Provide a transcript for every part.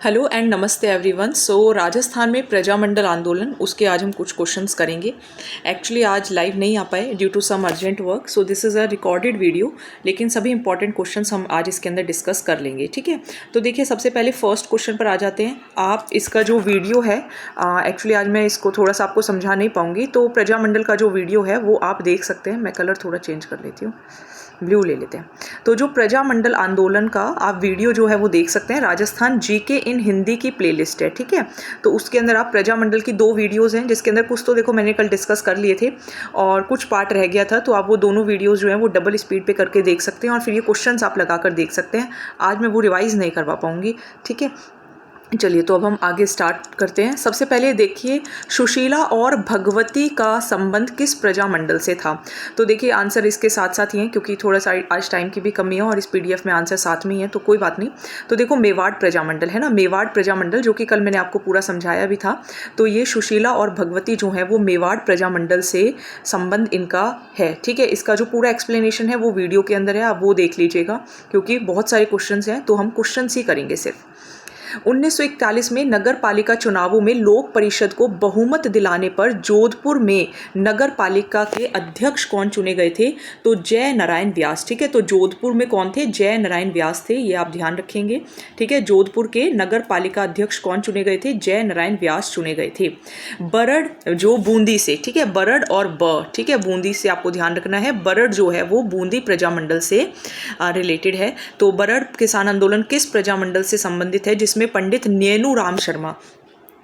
Hello and नमस्ते everyone. सो राजस्थान में प्रजामंडल आंदोलन उसके आज हम कुछ क्वेश्चंस करेंगे। एक्चुअली आज लाइव नहीं आ पाए due to some urgent work, so this is a recorded video, लेकिन सभी इंपॉर्टेंट क्वेश्चंस हम आज इसके अंदर डिस्कस कर लेंगे। ठीक है, तो देखिए सबसे पहले फर्स्ट क्वेश्चन पर आ जाते हैं। आप इसका जो वीडियो है, एक्चुअली आज मैं इसको थोड़ा सा आपको समझा नहीं पाऊँगी, तो प्रजामंडल का जो वीडियो है वो आप देख सकते हैं। मैं कलर थोड़ा चेंज कर लेती हूँ, ब्लू ले लेते हैं। तो जो प्रजामंडल आंदोलन का आप वीडियो जो है वो देख सकते हैं, राजस्थान जीके इन हिंदी की प्लेलिस्ट है। ठीक है, तो उसके अंदर आप प्रजामंडल की 2 वीडियोस हैं, जिसके अंदर कुछ तो देखो मैंने कल डिस्कस कर लिए थे और कुछ पार्ट रह गया था, तो आप वो दोनों वीडियोस जो हैं वो डबल स्पीड पे करके देख सकते हैं और फिर ये क्वेश्चंस आप लगा कर देख सकते हैं। आज मैं वो रिवाइज़ नहीं करवा पाऊँगी। ठीक है, चलिए तो अब हम आगे स्टार्ट करते हैं। सबसे पहले देखिए, सुशीला और भगवती का संबंध किस प्रजामंडल से था? तो देखिए आंसर इसके साथ साथ ही हैं, क्योंकि थोड़ा सा आज टाइम की भी कमी है और इस पीडीएफ में आंसर साथ में ही है, तो कोई बात नहीं। तो देखो मेवाड़ प्रजामंडल है ना, मेवाड़ प्रजामंडल, जो कि कल मैंने आपको पूरा समझाया भी था। तो ये सुशीला और भगवती जो है वो मेवाड़ प्रजामंडल से संबंध इनका है। ठीक है, इसका जो पूरा एक्सप्लेनेशन है वो वीडियो के अंदर है, आप वो देख लीजिएगा, क्योंकि बहुत सारे क्वेश्चन हैं तो हम क्वेश्चन ही करेंगे सिर्फ। 1941 में नगर पालिका चुनावों में लोक परिषद को बहुमत दिलाने पर जोधपुर में नगर पालिका के अध्यक्ष कौन चुने गए थे? तो जय नारायण व्यास। ठीक है, तो जोधपुर में कौन थे? जय नारायण व्यास थे, ये आप ध्यान रखेंगे। ठीक है, जोधपुर के नगर पालिका अध्यक्ष कौन चुने गए थे? जय नारायण व्यास चुने गए थे। बरड़ जो बूंदी से, ठीक है, बरड़ और ब, ठीक है, बूंदी से आपको ध्यान रखना है। बरड़ जो है वो बूंदी प्रजामंडल से रिलेटेड है। तो बरड़ किसान आंदोलन किस प्रजामंडल से संबंधित है? जिसमें पंडित नैनू राम शर्मा,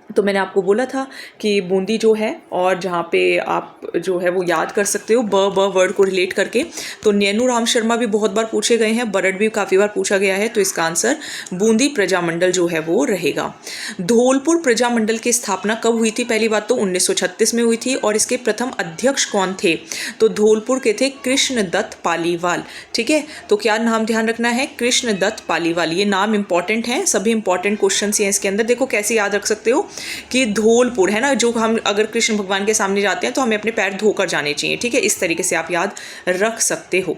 तो मैंने आपको बोला था कि बूंदी जो है, और जहाँ पे आप जो है वो याद कर सकते हो ब वर्ड को रिलेट करके, तो नैनू राम शर्मा भी बहुत बार पूछे गए हैं, बरड़ भी काफ़ी बार पूछा गया है, तो इसका आंसर बूंदी प्रजामंडल जो है वो रहेगा। धौलपुर प्रजामंडल की स्थापना कब हुई थी? पहली बात तो 1936 में हुई थी, और इसके प्रथम अध्यक्ष कौन थे? तो धौलपुर के थे कृष्णदत्त पालीवाल। ठीक है, तो क्या नाम ध्यान रखना है? कृष्णदत्त पालीवाल, ये नाम इंपॉर्टेंट है, सभी इंपॉर्टेंट क्वेश्चन हैं इसके अंदर। देखो कैसे याद रख सकते हो कि धौलपुर है ना, जो हम अगर कृष्ण भगवान के सामने जाते हैं तो हमें अपने पैर धोकर जाने चाहिए। ठीक है, इस तरीके से आप याद रख सकते हो।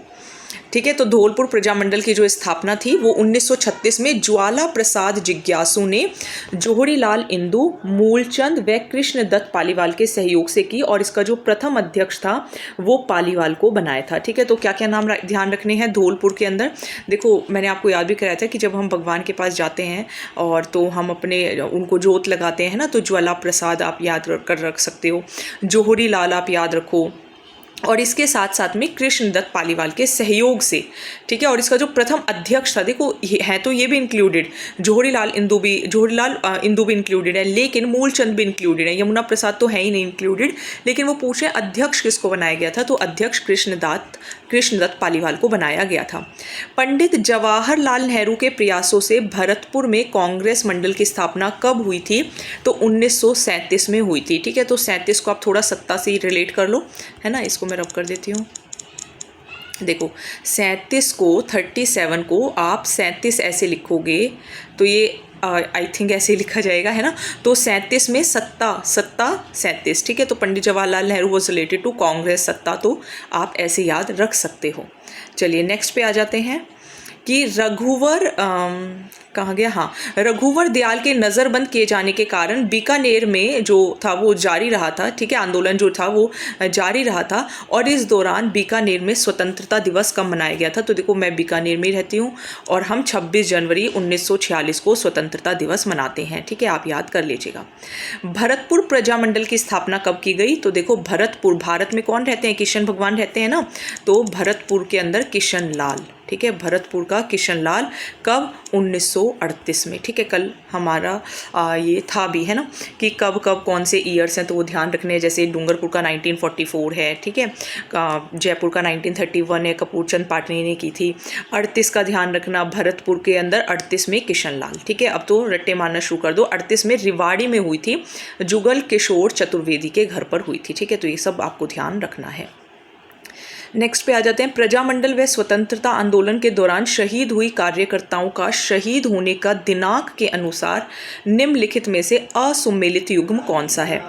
ठीक है, तो धौलपुर प्रजामंडल की जो स्थापना थी वो 1936 में ज्वाला प्रसाद जिज्ञासु ने जोहरीलाल इंदु, मूलचंद व कृष्णदत्त पालीवाल के सहयोग से की, और इसका जो प्रथम अध्यक्ष था वो पालीवाल को बनाया था। ठीक है, तो क्या क्या नाम ध्यान रखने हैं धौलपुर के अंदर? देखो मैंने आपको याद भी कराया था कि जब हम भगवान के पास जाते हैं और तो हम अपने उनको जोत लगाते हैं ना, तो ज्वाला प्रसाद आप याद कर रख सकते हो, जोहरीलाल आप याद रखो, और इसके साथ साथ में कृष्णदत्त पालीवाल के सहयोग से। ठीक है, और इसका जो प्रथम अध्यक्ष था, देखो है तो ये भी इंक्लूडेड, जोहरीलाल इंदु भी इंक्लूडेड है, लेकिन मूलचंद भी इंक्लूडेड है, यमुना प्रसाद तो है ही नहीं इंक्लूडेड, लेकिन वो पूछे अध्यक्ष किसको बनाया गया था, तो अध्यक्ष कृष्णदत्त पालीवाल को बनाया गया था। पंडित जवाहरलाल नेहरू के प्रयासों से भरतपुर में कांग्रेस मंडल की स्थापना कब हुई थी? तो 1937 में हुई थी। ठीक है, तो 37 को आप थोड़ा 70 से रिलेट कर लो, है ना, इसको मैं रब कर देती हूँ। देखो 37 को 37 को आप 37 ऐसे लिखोगे तो ये आई थिंक ऐसे ही लिखा जाएगा, है ना, तो 37 में सत्ता 37। ठीक है, तो Pandit Jawaharlal Nehru was related to Congress सत्ता, तो आप ऐसे याद रख सकते हो। चलिए नेक्स्ट पे आ जाते हैं कि रघुवर कहाँ गया, हाँ, रघुवर दयाल के नज़रबंद किए जाने के कारण बीकानेर में जो था वो जारी रहा था। ठीक है, आंदोलन जो था वो जारी रहा था, और इस दौरान बीकानेर में स्वतंत्रता दिवस कब मनाया गया था? तो देखो मैं बीकानेर में ही रहती हूँ और हम 26 जनवरी 1946 को स्वतंत्रता दिवस मनाते हैं। ठीक है, आप याद कर लीजिएगा। भरतपुर प्रजामंडल की स्थापना कब की गई? तो देखो भरतपुर, भारत में कौन रहते हैं? किशन भगवान रहते हैं ना, तो भरतपुर के अंदर किशन लाल। ठीक है, भरतपुर का किशन लाल कब? 1938 में। ठीक है, कल हमारा ये था भी, है ना, कि कब कब कौन से ईयर्स हैं, तो वो ध्यान रखने हैं। जैसे डूंगरपुर का 1944 है, ठीक है, जयपुर का 1931 है, कपूरचंद पाटनी ने की थी। 38 का ध्यान रखना, भरतपुर के अंदर 38 में किशन लाल। ठीक है, अब तो रट्टे मारना शुरू कर दो। 38 में रिवाड़ी में हुई थी, जुगल किशोर चतुर्वेदी के घर पर हुई थी। ठीक है, तो ये सब आपको ध्यान रखना है। नेक्स्ट पे आ जाते हैं, प्रजामंडल व स्वतंत्रता आंदोलन के दौरान शहीद हुई कार्यकर्ताओं का शहीद होने का दिनांक के अनुसार निम्नलिखित में से असुमेलित युग्म कौन सा है?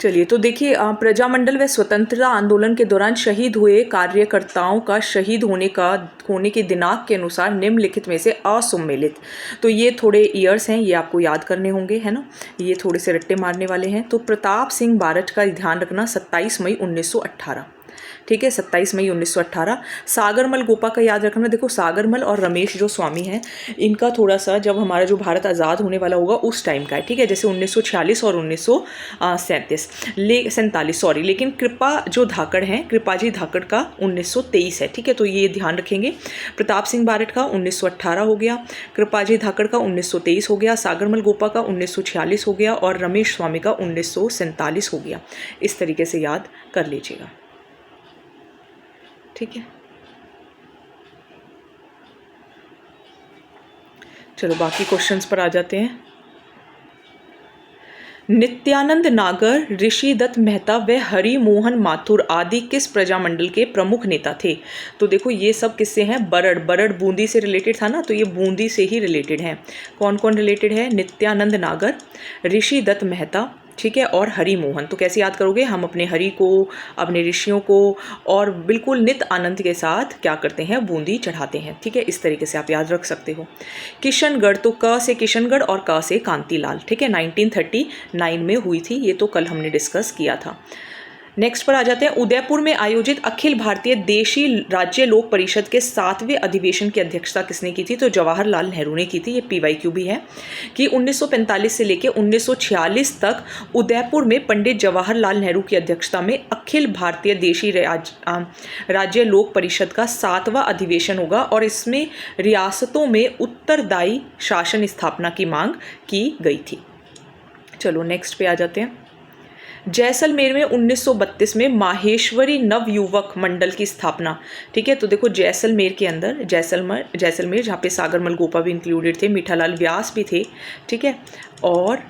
चलिए, तो देखिए प्रजामंडल व स्वतंत्रता आंदोलन के दौरान शहीद हुए कार्यकर्ताओं का शहीद होने के दिनांक के अनुसार निम्नलिखित में से असुमेलित। तो ये थोड़े ईयर्स हैं, ये आपको याद करने होंगे, है ना, ये थोड़े से रट्टे मारने वाले हैं। तो प्रताप सिंह बारठ का ध्यान रखना, 27 मई 1918, ठीक है, 27 मई 1918। सागरमल गोपा का याद रखना। देखो सागरमल और रमेश जो स्वामी हैं, इनका थोड़ा सा जब हमारा जो भारत आज़ाद होने वाला होगा उस टाइम का है, ठीक है, जैसे 1946 और 1947 सॉरी। लेकिन कृपा जो धाकड़ हैं, कृपाजी धाकड़ का 1923 है, ठीक है, तो ये ध्यान रखेंगे। प्रताप सिंह बारठ का 1918 हो गया, कृपाजी धाकड़ का 1923 हो गया, सागरमल गोपा का 1946 हो गया और रमेश स्वामी का 1947 हो गया। इस तरीके से याद कर लीजिएगा, ठीक है। चलो बाकी क्वेश्चंस पर आ जाते हैं। नित्यानंद नागर, ऋषि दत्त मेहता व हरि मोहन माथुर आदि किस प्रजामंडल के प्रमुख नेता थे? तो देखो ये सब किससे हैं? बरड़ बूंदी से रिलेटेड था ना, तो ये बूंदी से ही रिलेटेड है। कौन कौन रिलेटेड है? नित्यानंद नागर, ऋषि दत्त मेहता, ठीक है, और हरि मोहन। तो कैसे याद करोगे? हम अपने हरि को, अपने ऋषियों को और बिल्कुल नित आनंद के साथ क्या करते हैं? बूंदी चढ़ाते हैं, ठीक है। इस तरीके से आप याद रख सकते हो। किशनगढ़, तो क से किशनगढ़ और क से कांतीलाल, ठीक है, 1939 में हुई थी, ये तो कल हमने डिस्कस किया था। नेक्स्ट पर आ जाते हैं। उदयपुर में आयोजित अखिल भारतीय देशी राज्य लोक परिषद के 7वें अधिवेशन की अध्यक्षता किसने की थी? तो जवाहरलाल नेहरू ने की थी। ये PYQ भी है कि 1945 से लेकर 1946 तक उदयपुर में पंडित जवाहरलाल नेहरू की अध्यक्षता में अखिल भारतीय देशी राज्य लोक परिषद का 7वां अधिवेशन होगा और इसमें रियासतों में उत्तरदायी शासन स्थापना की मांग की गई थी। चलो नेक्स्ट पे आ जाते हैं। जैसलमेर में 1932 में माहेश्वरी नवयुवक मंडल की स्थापना, ठीक है। तो देखो जैसलमेर के अंदर, जैसलमेर जहाँ पे सागरमल गोपा भी इंक्लूडेड थे, मीठालाल व्यास भी थे, ठीक है, और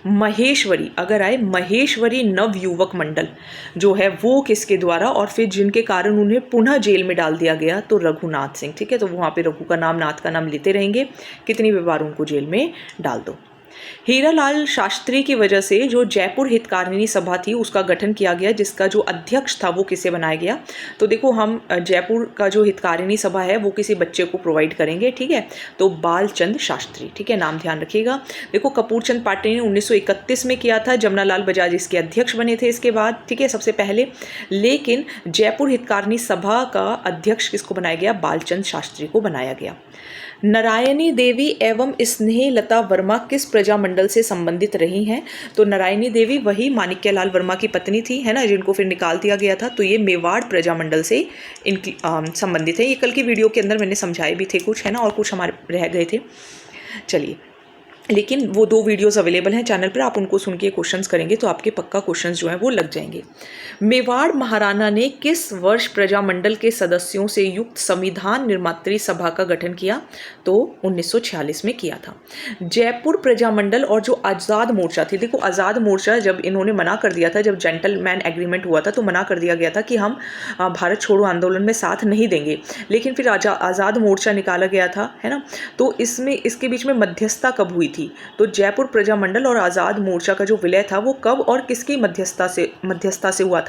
महेश्वरी, अगर आए महेश्वरी नवयुवक मंडल जो है वो किसके द्वारा, और फिर जिनके कारण उन्हें पुनः जेल में डाल दिया गया, तो रघुनाथ सिंह, ठीक है। तो वहाँ पे रघु का नाम, नाथ का नाम लेते रहेंगे, कितनी भी बार उनको जेल में डाल दो। हीरालाल शास्त्री की वजह से जो जयपुर हितकारिणी सभा थी उसका गठन किया गया, जिसका जो अध्यक्ष था वो किसे बनाया गया? तो देखो हम जयपुर का जो हितकारिणी सभा है वो किसी बच्चे को प्रोवाइड करेंगे, ठीक है, तो बालचंद शास्त्री, ठीक है, नाम ध्यान रखिएगा। देखो कपूरचंद पाटिल ने 1931 में किया था, जमनालाल बजाज इसके अध्यक्ष बने थे इसके बाद, ठीक है, सबसे पहले। लेकिन जयपुर हितकारिणी सभा का अध्यक्ष किसको बनाया गया? बालचंद शास्त्री को बनाया गया। नारायणी देवी एवं स्नेहलता वर्मा किस प्रजामंडल से संबंधित रही हैं? तो नारायणी देवी वही माणिक्यलाल वर्मा की पत्नी थी, है ना, जिनको फिर निकाल दिया गया था। तो ये मेवाड़ प्रजामंडल से इनकी संबंधित है। ये कल की वीडियो के अंदर मैंने समझाए भी थे कुछ, है ना, और कुछ हमारे रह गए थे। चलिए, लेकिन वो 2 वीडियोस अवेलेबल हैं चैनल पर, आप उनको सुन के क्वेश्चंस करेंगे तो आपके पक्का क्वेश्चंस जो हैं वो लग जाएंगे। मेवाड़ महाराणा ने किस वर्ष प्रजामंडल के सदस्यों से युक्त संविधान निर्मात्री सभा का गठन किया? तो 1946 में किया था। जयपुर प्रजामंडल और जो आज़ाद मोर्चा थी, देखो आज़ाद मोर्चा जब इन्होंने मना कर दिया था, जब जेंटलमैन एग्रीमेंट हुआ था तो मना कर दिया गया था कि हम भारत छोड़ो आंदोलन में साथ नहीं देंगे, लेकिन फिर आज़ाद मोर्चा निकाला गया था, है ना। तो इसके बीच में मध्यस्थता कब हुई थी? तो जयपुर प्रजामंडल और आज़ाद मोर्चा का जो विलय था वो कब और किसकी मध्यस्थता से हुआ था?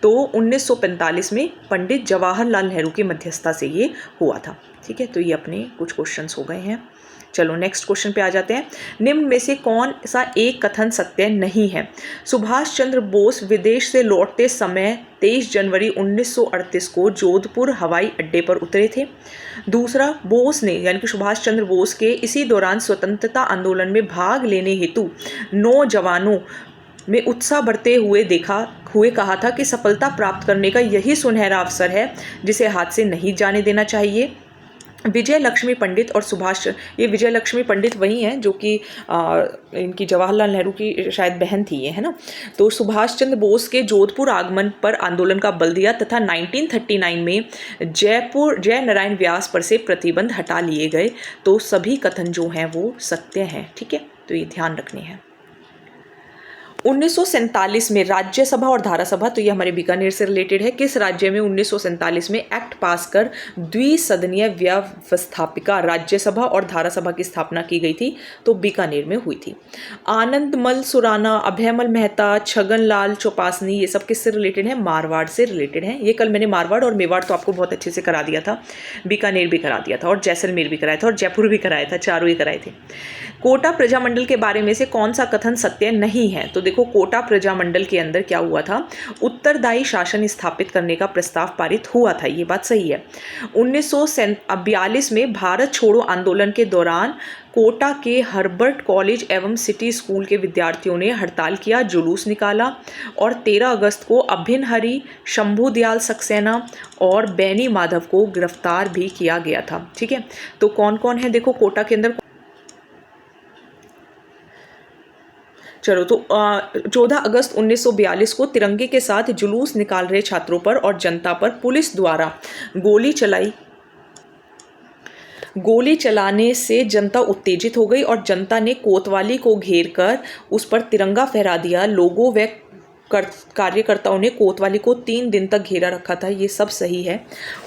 तो 1945 में पंडित जवाहरलाल नेहरू की मध्यस्थता से ये हुआ था, ठीक है। तो ये अपने कुछ क्वेश्चंस हो गए हैं। चलो नेक्स्ट क्वेश्चन पे आ जाते हैं। निम्न में से कौन सा एक कथन सत्य नहीं है? सुभाष चंद्र बोस विदेश से लौटते समय 23 जनवरी 1938 को जोधपुर हवाई अड्डे पर उतरे थे। दूसरा, बोस ने यानी कि सुभाष चंद्र बोस के इसी दौरान स्वतंत्रता आंदोलन में भाग लेने हेतु नौजवानों में उत्साह बढ़ते हुए कहा था कि सफलता प्राप्त करने का यही सुनहरा अवसर है जिसे हाथ से नहीं जाने देना चाहिए। विजय लक्ष्मी पंडित और सुभाष, ये विजय लक्ष्मी पंडित वही हैं जो कि इनकी जवाहरलाल नेहरू की शायद बहन थी ये, है ना। तो सुभाष चंद्र बोस के जोधपुर आगमन पर आंदोलन का बल दिया तथा 1939 में जय नारायण व्यास पर से प्रतिबंध हटा लिए गए। तो सभी कथन जो हैं वो सत्य हैं, ठीक है, तो ये ध्यान रखने हैं। 1947 में राज्यसभा और धारासभा, तो ये हमारे बीकानेर से रिलेटेड है, किस राज्य में 1947 में एक्ट पास कर द्विसदनीय व्यवस्थापिका राज्यसभा और धारासभा की स्थापना की गई थी? तो बीकानेर में हुई थी। आनंदमल सुराना, अभयमल मेहता, छगन लाल चौपासनी, ये सब किससे रिलेटेड है? मारवाड़ से रिलेटेड है। ये कल मैंने मारवाड़ और मेवाड़ तो आपको बहुत अच्छे से करा दिया था, बीकानेर भी करा दिया था, और जैसलमेर भी कराया था, और जयपुर भी कराया था, चारों ही कराए थे। कोटा प्रजामंडल के बारे में से कौन सा कथन सत्य नहीं है? तो देखो, कोटा प्रजामंडल के अंदर क्या हुआ था? उत्तरदायी शासन स्थापित करने का प्रस्ताव पारित हुआ था, ये बात सही है। 1942 में भारत छोड़ो आंदोलन के दौरान कोटा के हर्बर्ट कॉलेज एवं सिटी स्कूल के विद्यार्थियों ने हड़ताल किया, जुलूस निकाला, और 13 अगस्त को अभिन हरि, शंभू दयाल सक्सेना और बैनी माधव को गिरफ्तार भी किया गया था। ठीक है, तो कौन कौन है देखो कोटा के अंदर। चलो, तो 14 अगस्त 1942 को तिरंगे के साथ जुलूस निकाल रहे छात्रों पर और जनता पर पुलिस द्वारा गोली चलाने से जनता उत्तेजित हो गई और जनता ने कोतवाली को घेर कर उस पर तिरंगा फहरा दिया। लोगों व कार्यकर्ताओं ने कोतवाली को 3 दिन तक घेरा रखा था। ये सब सही है,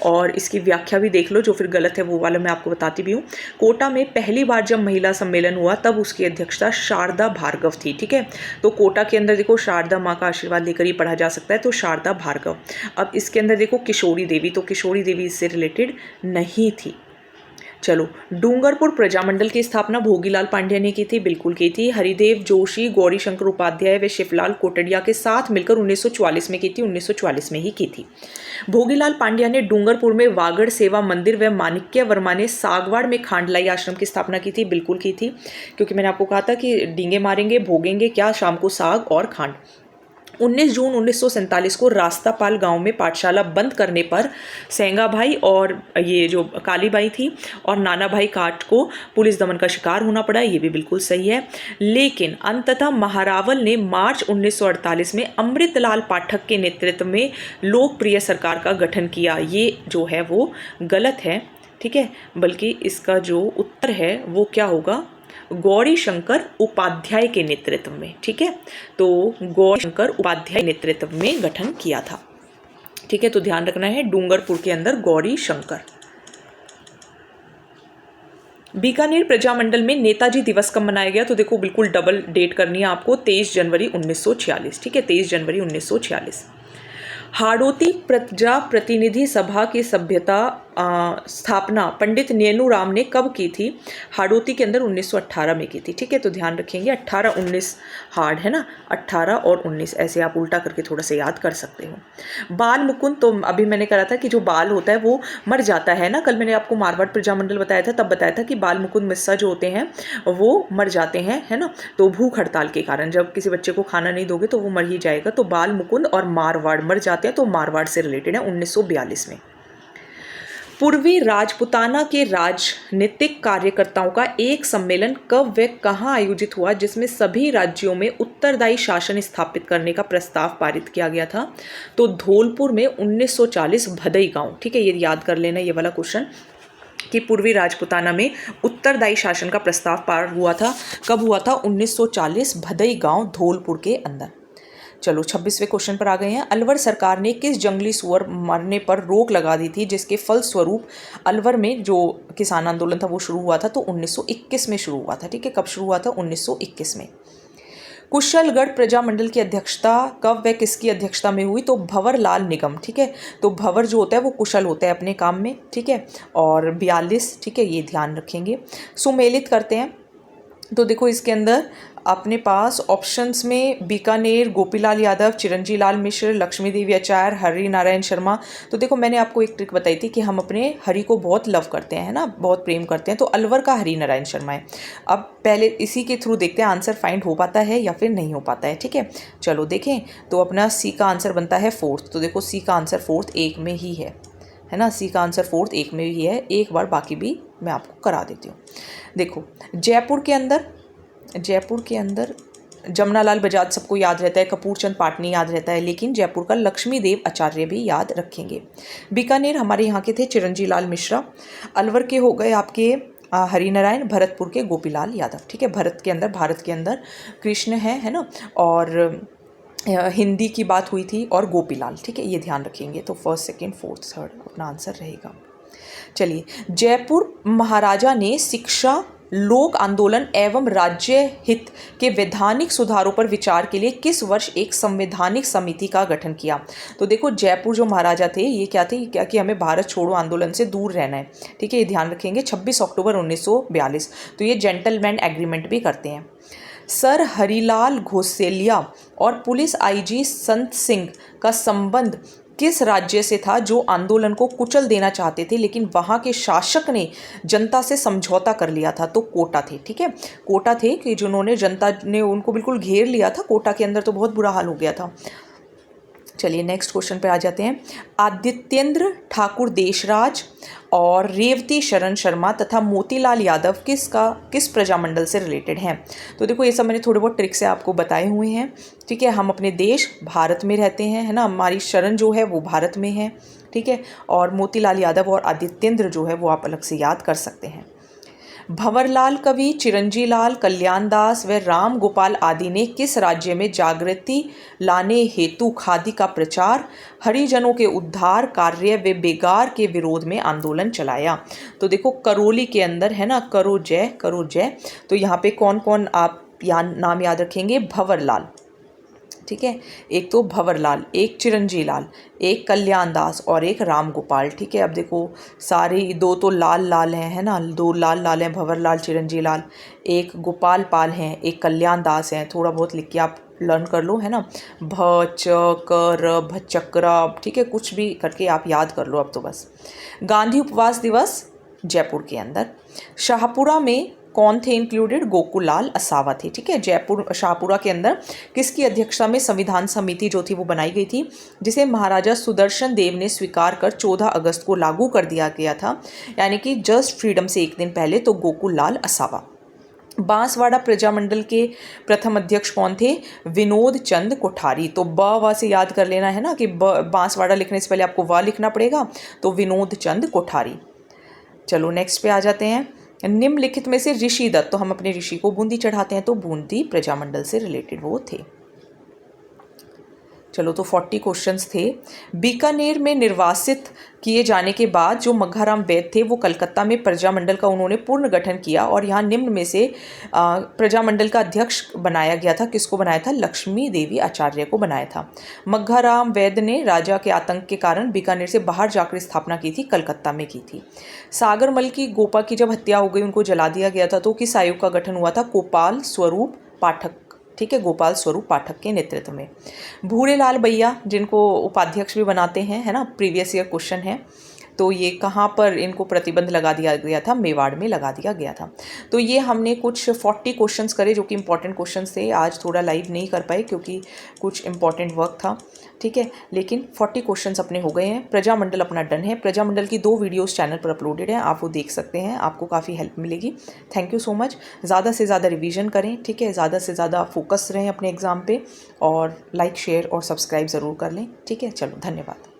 और इसकी व्याख्या भी देख लो, जो फिर गलत है वो वाला मैं आपको बताती भी हूँ। कोटा में पहली बार जब महिला सम्मेलन हुआ तब उसकी अध्यक्षता शारदा भार्गव थी। ठीक है, तो कोटा के अंदर देखो शारदा माँ का आशीर्वाद लेकर ही पढ़ा जा सकता है, तो शारदा भार्गव। अब इसके अंदर देखो किशोरी देवी, तो किशोरी देवी इससे रिलेटेड नहीं थी। चलो, डूंगरपुर प्रजामंडल की स्थापना भोगीलाल पांड्या ने की थी, बिल्कुल की थी। हरिदेव जोशी, गौरी शंकर उपाध्याय व शिवलाल कोटड़िया के साथ मिलकर 1944 में की थी, 1944 में ही की थी। भोगीलाल पांड्या ने डूंगरपुर में वागड़ सेवा मंदिर व माणिक्य वर्मा ने सागवाड़ में खांडलाई आश्रम की स्थापना की थी, बिल्कुल की थी, क्योंकि मैंने आपको कहा था कि डींगे मारेंगे, भोगेंगे क्या, शाम को साग और खांड। 19 जून 1947 को रास्तापाल गांव में पाठशाला बंद करने पर सेंगा भाई और ये जो काली बाई थी और नाना भाई काट को पुलिस दमन का शिकार होना पड़ा, ये भी बिल्कुल सही है। लेकिन अंततः महारावल ने मार्च 1948 में अमृतलाल पाठक के नेतृत्व में लोकप्रिय सरकार का गठन किया, ये जो है वो गलत है। ठीक है, बल्कि इसका जो उत्तर है वो क्या होगा? गौरी शंकर उपाध्याय के नेतृत्व में। ठीक है, तो गौरी शंकर उपाध्याय नेतृत्व में गठन किया था। ठीक है, तो ध्यान रखना है डूंगरपुर के अंदर गौरी शंकर। बीकानेर प्रजामंडल में नेताजी दिवस कब मनाया गया? तो देखो बिल्कुल डबल डेट करनी है आपको, 23 जनवरी 1946। ठीक है, 23 जनवरी 1946। हाड़ौती प्रजा प्रतिनिधि सभा की स्थापना पंडित नेनूराम ने कब की थी? हाड़ौती के अंदर 1918 में की थी। ठीक है, तो ध्यान रखेंगे 18 19 हार्ड है ना, 18 और 19 ऐसे आप उल्टा करके थोड़ा सा याद कर सकते हो। बाल मुकुंद, तो अभी मैंने कहा था कि जो बाल होता है वो मर जाता है ना, कल मैंने आपको मारवाड़ प्रजामंडल बताया था, तब बताया था कि बाल मुकुंद मिस्सा जो होते हैं वो मर जाते हैं, है ना, तो भूख हड़ताल के कारण जब किसी बच्चे को खाना नहीं दोगे तो वो मर ही जाएगा। तो बाल मुकुंद और मारवाड़ मर जाते हैं, तो मारवाड़ से रिलेटेड है 1942 में। पूर्वी राजपुताना के राजनीतिक कार्यकर्ताओं का एक सम्मेलन कब व कहाँ आयोजित हुआ जिसमें सभी राज्यों में उत्तरदायी शासन स्थापित करने का प्रस्ताव पारित किया गया था? तो धौलपुर में 1940 भदई गांव। ठीक है, ये याद कर लेना, ये वाला क्वेश्चन कि पूर्वी राजपुताना में उत्तरदायी शासन का प्रस्ताव पार हुआ था, कब हुआ था? 1940 भदई गांव धौलपुर के अंदर। चलो 26वें क्वेश्चन पर आ गए हैं। अलवर सरकार ने किस जंगली सुअर मरने पर रोक लगा दी थी जिसके फलस्वरूप अलवर में जो किसान आंदोलन था वो शुरू हुआ था? तो 1921 में शुरू हुआ था। ठीक है, कब शुरू हुआ था? 1921 में। कुशलगढ़ प्रजामंडल की अध्यक्षता कब व किसकी अध्यक्षता में हुई? तो भंवर लाल निगम। ठीक है, तो भंवर जो होता है वो कुशल होता है अपने काम में। ठीक है, और 42। ठीक है, ये ध्यान रखेंगे। सुमेलित करते हैं, तो देखो इसके अंदर अपने पास ऑप्शंस में बीकानेर गोपीलाल यादव, चिरंजी लाल मिश्र, लक्ष्मी देवी आचार्य, हरि नारायण शर्मा। तो देखो मैंने आपको एक ट्रिक बताई थी कि हम अपने हरि को बहुत लव करते हैं, है ना, बहुत प्रेम करते हैं, तो अलवर का हरि नारायण शर्मा है। अब पहले इसी के थ्रू देखते हैं आंसर फाइंड हो पाता है या फिर नहीं हो पाता है। ठीक है, चलो देखें, तो अपना सी का आंसर बनता है 4th। तो देखो सी का आंसर 4th 1 में ही है ना, सी का आंसर 4th 1 में ही है। एक बार बाकी भी मैं आपको करा देती हूँ। देखो जयपुर के अंदर जमनालाल बजाज सबको याद रहता है, कपूरचंद पाटनी याद रहता है, लेकिन जयपुर का लक्ष्मी देव आचार्य भी याद रखेंगे। बीकानेर हमारे यहाँ के थे चिरंजी लाल मिश्रा। अलवर के हो गए आपके हरिनारायण, भरतपुर के गोपीलाल यादव। ठीक है, भारत के अंदर कृष्ण है ना, और हिंदी की बात हुई थी और गोपीलाल। ठीक है, ये ध्यान रखेंगे। तो फर्स्ट, सेकंड, फोर्थ, थर्ड अपना आंसर रहेगा। चलिए, जयपुर महाराजा ने शिक्षा, लोक आंदोलन एवं राज्य हित के वैधानिक सुधारों पर विचार के लिए किस वर्ष एक संवैधानिक समिति का गठन किया? तो देखो, जयपुर जो महाराजा थे ये क्या थे, क्या कि हमें भारत छोड़ो आंदोलन से दूर रहना है। ठीक है, ये ध्यान रखेंगे। 26 अक्टूबर 1942। तो ये जेंटलमैन एग्रीमेंट भी करते हैं। सर हरिलाल घोसेलिया और पुलिस आईजी संत सिंह का संबंध किस राज्य से था जो आंदोलन को कुचल देना चाहते थे, लेकिन वहाँ के शासक ने जनता से समझौता कर लिया था? तो कोटा थे। ठीक है, कोटा थे कि जिन्होंने, जनता ने उनको बिल्कुल घेर लिया था कोटा के अंदर, तो बहुत बुरा हाल हो गया था। चलिए नेक्स्ट क्वेश्चन पे आ जाते हैं। आदित्येंद्र ठाकुर देशराज और रेवती शरण शर्मा तथा मोतीलाल यादव किस प्रजामंडल से रिलेटेड हैं? तो देखो, ये सब मैंने थोड़े बहुत ट्रिक से आपको बताए हुए हैं। ठीक है, हम अपने देश भारत में रहते हैं, है ना, हमारी शरण जो है वो भारत में है। ठीक है, और मोतीलाल यादव और आदित्येंद्र जो है वो आप अलग से याद कर सकते हैं। भंवरलाल कवि, चिरंजीलाल, कल्याणदास व राम गोपाल आदि ने किस राज्य में जागृति लाने हेतु खादी का प्रचार, हरिजनों के उद्धार कार्य व बेगार के विरोध में आंदोलन चलाया? तो देखो, करौली के अंदर, है ना, करो जय। तो यहाँ पे कौन कौन आप नाम याद रखेंगे? भंवरलाल। ठीक है, एक तो भंवरलाल, एक चिरंजीलाल, एक कल्याणदास और एक राम गोपाल। ठीक है, अब देखो सारे दो तो लाल हैं, है ना, दो लाल हैं, भंवरलाल, चिरंजीलाल। एक गोपाल पाल हैं, एक कल्याणदास हैं। थोड़ा बहुत लिख के आप लर्न कर लो, है ना, भचक्र। ठीक है, कुछ भी करके आप याद कर लो अब तो बस। गांधी उपवास दिवस जयपुर के अंदर। शाहपुरा में कौन थे इंक्लूडेड? गोकुलाल असावा थे। ठीक है, जयपुर शाहपुरा के अंदर किसकी अध्यक्षता में संविधान समिति जो थी वो बनाई गई थी, जिसे महाराजा सुदर्शन देव ने स्वीकार कर 14 अगस्त को लागू कर दिया गया था, यानी कि जस्ट फ्रीडम से एक दिन पहले। तो गोकुलाल असावा। बांसवाड़ा प्रजामंडल के प्रथम अध्यक्ष कौन थे? विनोद चंद कोठारी। तो ब से याद कर लेना, है ना, कि बांसवाड़ा लिखने से पहले आपको व लिखना पड़ेगा। तो विनोद चंद कोठारी। चलो नेक्स्ट पे आ जाते हैं। निम्नलिखित में से ऋषि दत्त, तो हम अपने ऋषि को बूंदी चढ़ाते हैं, तो बूंदी प्रजामंडल से रिलेटेड वो थे। चलो, तो 40 क्वेश्चंस थे। बीकानेर में निर्वासित किए जाने के बाद जो मघाराम वैद थे वो कलकत्ता में प्रजामंडल का उन्होंने पूर्ण गठन किया, और यहाँ निम्न में से प्रजामंडल का अध्यक्ष बनाया गया था। किसको बनाया था? लक्ष्मी देवी आचार्य को बनाया था। मघाराम वैद ने राजा के आतंक के कारण बीकानेर से बाहर जाकर स्थापना की थी, कलकत्ता में की थी। सागरमल की गोपा की जब हत्या हो गई, उनको जला दिया गया था, तो किस आयोग का गठन हुआ था? गोपाल स्वरूप पाठक। ठीक है, गोपाल स्वरूप पाठक के नेतृत्व में। भूरेलाल भैया, जिनको उपाध्यक्ष भी बनाते हैं, है ना, प्रीवियस ईयर क्वेश्चन है, तो ये कहाँ पर इनको प्रतिबंध लगा दिया गया था? मेवाड़ में लगा दिया गया था। तो ये हमने कुछ 40 क्वेश्चंस करे जो कि इंपॉर्टेंट क्वेश्चंस थे। आज थोड़ा लाइव नहीं कर पाए क्योंकि कुछ इंपॉर्टेंट वर्क था। ठीक है, लेकिन 40 क्वेश्चंस अपने हो गए हैं। प्रजामंडल अपना डन है। प्रजामंडल की 2 वीडियोस चैनल पर अपलोडेड हैं, आप वो देख सकते हैं, आपको काफ़ी हेल्प मिलेगी। Thank you so much. ज़्यादा से ज़्यादा रिवीजन करें। ठीक है, ज़्यादा से ज़्यादा फोकस रहें अपने एग्ज़ाम पे, और लाइक, शेयर और सब्सक्राइब ज़रूर कर लें। ठीक है, चलो धन्यवाद।